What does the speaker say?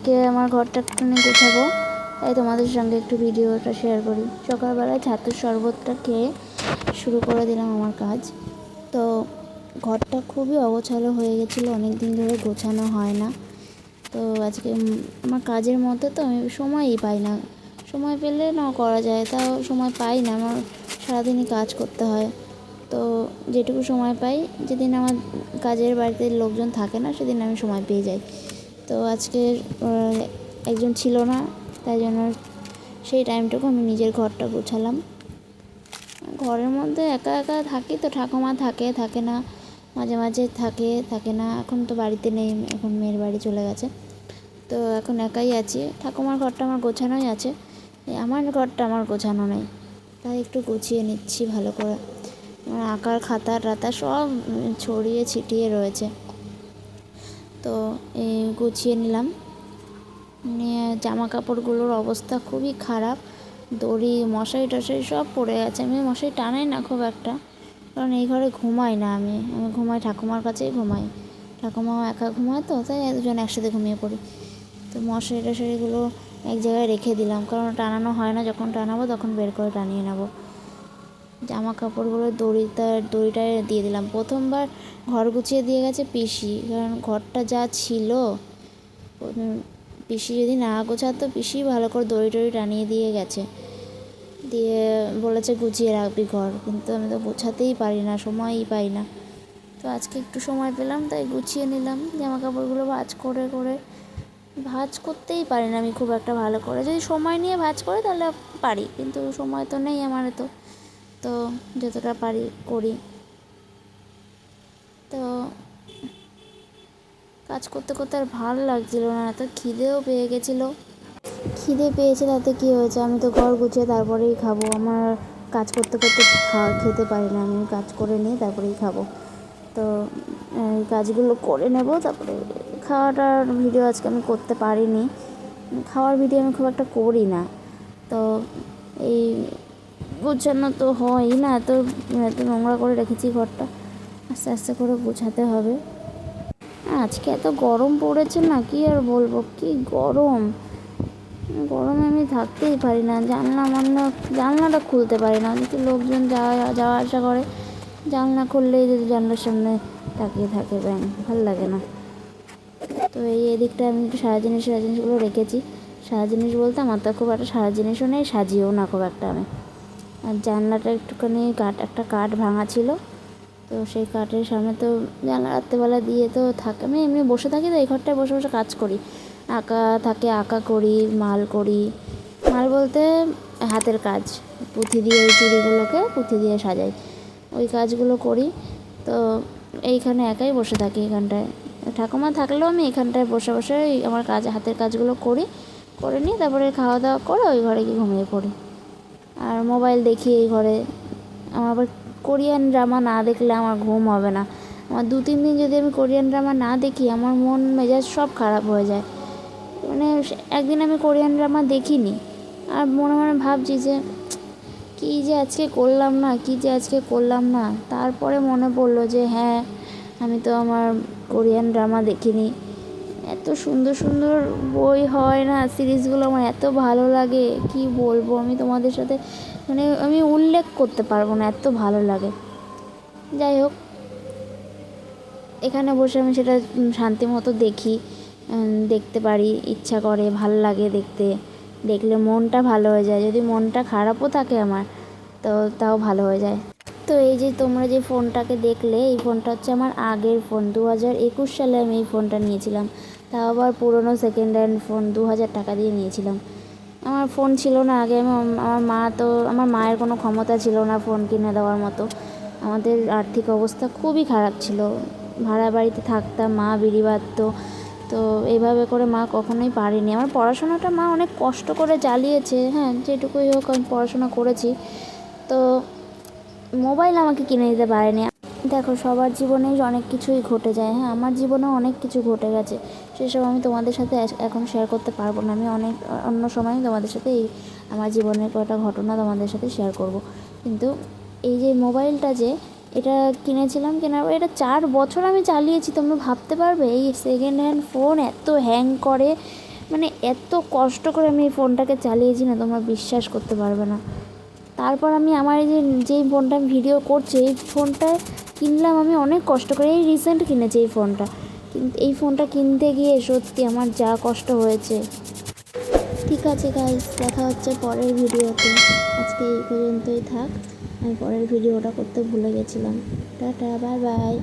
আজকে আমার ঘরটা একটুখানি গোছাবো, তাই তোমাদের সঙ্গে একটু ভিডিওটা শেয়ার করি। সকালবেলায় ছাতুর শরবতটা খেয়ে শুরু করে দিলাম আমার কাজ। তো ঘরটা খুবই অগোছালো হয়ে গেছিলো, অনেক দিন ধরে গোছানো হয় না। তো আজকে আমার কাজের মধ্যে তো আমি সময়ই পাই না, সময় পেলে না করা যায়, তাও সময় পাই না, আমার সারাদিনই কাজ করতে হয়। তো যেটুকু সময় পাই, যেদিন আমার কাজের বাড়িতে লোকজন থাকে না সেদিন আমি সময় পেয়ে যাই। তো আজকে একজন ছিল না, তাই জন্য সেই টাইমটুকু আমি নিজের ঘরটা গোছালাম। ঘরের মধ্যে একা একা থাকি, তো ঠাকুমা থাকে না, মাঝে মাঝে থাকে না। এখন তো বাড়িতে নেই, এখন মেয়ের বাড়ি চলে গেছে, তো এখন একাই আছি। ঠাকুমার ঘরটা আমার গোছানোই আছে, আমার ঘরটা আমার গোছানো নেই, তাই একটু গুছিয়ে নিচ্ছি ভালো করে। আমার আঁকার খাতা টাতা সব ছড়িয়ে ছিটিয়ে রয়েছে, তো গুছিয়ে নিলাম। নিয়ে জামা কাপড়গুলোর অবস্থা খুবই খারাপ, দড়ি মশারি টশারি সব পড়ে গেছে। আমি মশারি টানাই না খুব একটা, কারণ এই ঘরে ঘুমাই না, আমি ঘুমাই ঠাকুমার কাছেই ঘুমাই। ঠাকুমাও একা ঘুমায়, তো তাই দুজন একসাথে ঘুমিয়ে পড়ি। তো মশারি টশারিগুলো এক জায়গায় রেখে দিলাম, কারণ টানানো হয় না, যখন টানাবো তখন বের করে টানিয়ে নেবো। জামা কাপড়গুলো দড়িটা দিয়ে দিলাম। প্রথমবার ঘর গুছিয়ে দিয়ে গেছে পিসি, কারণ ঘরটা যা ছিল, পিসি যদি না গোছাতো, পিসি ভালো করে দড়ি টড়ি টানিয়ে দিয়ে গেছে, দিয়ে বলেছে গুছিয়ে রাখবি ঘর, কিন্তু আমি তো গোছাতেই পারি না, সময়ই পাই না। তো আজকে একটু সময় পেলাম, তাই গুছিয়ে নিলাম। জামা কাপড়গুলো ভাঁজ করতেই পারি না আমি খুব একটা ভালো করে। যদি সময় নিয়ে ভাঁজ করে তাহলে পারি, কিন্তু সময় তো নেই আমার, তো যতটা পারি করি। তো কাজ করতে করতে আর ভালো লাগছিলো না, এত খিদেও পেয়ে গেছিলো। খিদে পেয়েছে তাতে কী হয়েছে, আমি তো ঘর গুছিয়ে তারপরেই খাবো। আমার কাজ করতে করতে খেতে পারি না, আমি কাজ করে নিয়ে তারপরেই খাবো। তো এই কাজগুলো করে নেব, তারপরে খাওয়াটার ভিডিও আজকে আমি করতে পারিনি, খাওয়ার ভিডিও আমি খুব একটা করি না। তো এই গোছানো তো হয়ই না, এত নোংরা করে রেখেছি ঘরটা, আস্তে আস্তে করে গোছাতে হবে। আজকে এত গরম পড়েছে না, কি আর বলবো, কি গরমে আমি থাকতেই পারি না। জানলাটা খুলতে পারি না, যদি লোকজন যাওয়া আসা করে, জানলা খুললেই যদি জানলার সামনে তাকিয়ে থাকে, ভালো লাগে না। তো এদিকটা আমি একটু সারা জিনিসগুলো রেখেছি। সারা জিনিস বলতে আমার তো খুব একটা সারা জিনিসও নেই, সাজিয়েও না খুব একটা আমি। আর জানলাটা একটুখানি একটা কাঠ ভাঙা ছিল, তো সেই কাঠের সামনে তো জানলা রাত্রেবেলা দিয়ে তো থাকে, আমি এমনি বসে থাকি, তো এই ঘরটায় বসে বসে কাজ করি। আঁকা করি, মাল বলতে হাতের কাজ, পুঁথি দিয়ে ওই চুড়িগুলোকে পুঁথি দিয়ে সাজাই, ওই কাজগুলো করি। তো এইখানে একাই বসে থাকি, এখানটায় ঠাকুমা থাকলেও আমি এখানটায় বসে বসে আমার হাতের কাজগুলো করে নিই, তারপরে খাওয়া দাওয়া করে ওই ঘরে গিয়ে ঘুমিয়ে পড়ি। আর মোবাইল দেখি এই ঘরে। আমার আবার কোরিয়ান ড্রামা না দেখলে আমার ঘুম হবে না। আমার 2-3 দিন যদি আমি কোরিয়ান ড্রামা না দেখি, আমার মন মেজাজ সব খারাপ হয়ে যায়। মানে একদিন আমি কোরিয়ান ড্রামা দেখিনি, আর মনে মনে ভাবছি যে কী যে আজকে করলাম না। তারপরে মনে পড়লো যে হ্যাঁ, আমি তো আমার কোরিয়ান ড্রামা দেখিনি। এত সুন্দর সুন্দর বই হয় না, সিরিজগুলো আমার এত ভালো লাগে, কি বলবো আমি তোমাদের সাথে, মানে আমি উল্লেখ করতে পারবো না, এত ভালো লাগে। যাই হোক, এখানে বসে আমি সেটা শান্তি মতো দেখতে পারি, ইচ্ছা করে, ভালো লাগে দেখলে মনটা ভালো হয়ে যায়। যদি মনটা খারাপও থাকে আমার, তো তাও ভালো হয়ে যায়। তো এই যে তোমরা যে ফোনটাকে দেখলে, এই ফোনটা হচ্ছে আমার আগের ফোন। 2021 সালে আমি এই ফোনটা নিয়েছিলাম, তাও আবার পুরনো সেকেন্ড হ্যান্ড ফোন, 2000 টাকা দিয়ে নিয়েছিলাম। আমার ফোন ছিল না আগে, আমার মায়ের কোনো ক্ষমতা ছিল না ফোন কিনে দেওয়ার মতো। আমাদের আর্থিক অবস্থা খুবই খারাপ ছিল, ভাড়া বাড়িতে থাকতাম, মা বিড়ি বাঁধতো, তো এইভাবে করে মা কখনোই পারেনি। আমার পড়াশোনাটা মা অনেক কষ্ট করে চালিয়েছে, হ্যাঁ যেটুকুই হোক আমি পড়াশোনা করেছি। তো মোবাইল আমাকে কিনে দিতে পারেনি। দেখো, সবার জীবনেই অনেক কিছুই ঘটে যায়, হ্যাঁ আমার জীবনেও অনেক কিছু ঘটে গেছে, সেসব আমি তোমাদের সাথে এখন শেয়ার করতে পারবো না। আমি অন্য সময় তোমাদের সাথে আমার জীবনের কয়েকটা ঘটনা তোমাদের সাথে শেয়ার করব। কিন্তু এই যে মোবাইলটা এটা কিনেছিলাম, কেনার পর এটা 4 বছর আমি চালিয়েছি। তোমরা ভাবতে পারবে এই সেকেন্ড হ্যান্ড ফোন এত হ্যাং করে, মানে এত কষ্ট করে আমি এই ফোনটাকে চালিয়েছি না, তোমরা বিশ্বাস করতে পারবে না। তারপর আমি আমার এই যেই ফোনটা আমি ভিডিও করছি, এই ফোনটা কিনলাম আমি অনেক কষ্ট করে, এই রিসেন্ট কিনেছি এই ফোনটা। কিন্তু এই ফোনটা কিনতে গিয়ে সত্যি আমার যা কষ্ট হয়েছে। ঠিক আছে গাইস, দেখা হচ্ছে পরের ভিডিওতে। আজকে এই পর্যন্তই থাক, আমি পরের ভিডিওটা করতে ভুলে গেছিলাম। Tata, bye bye.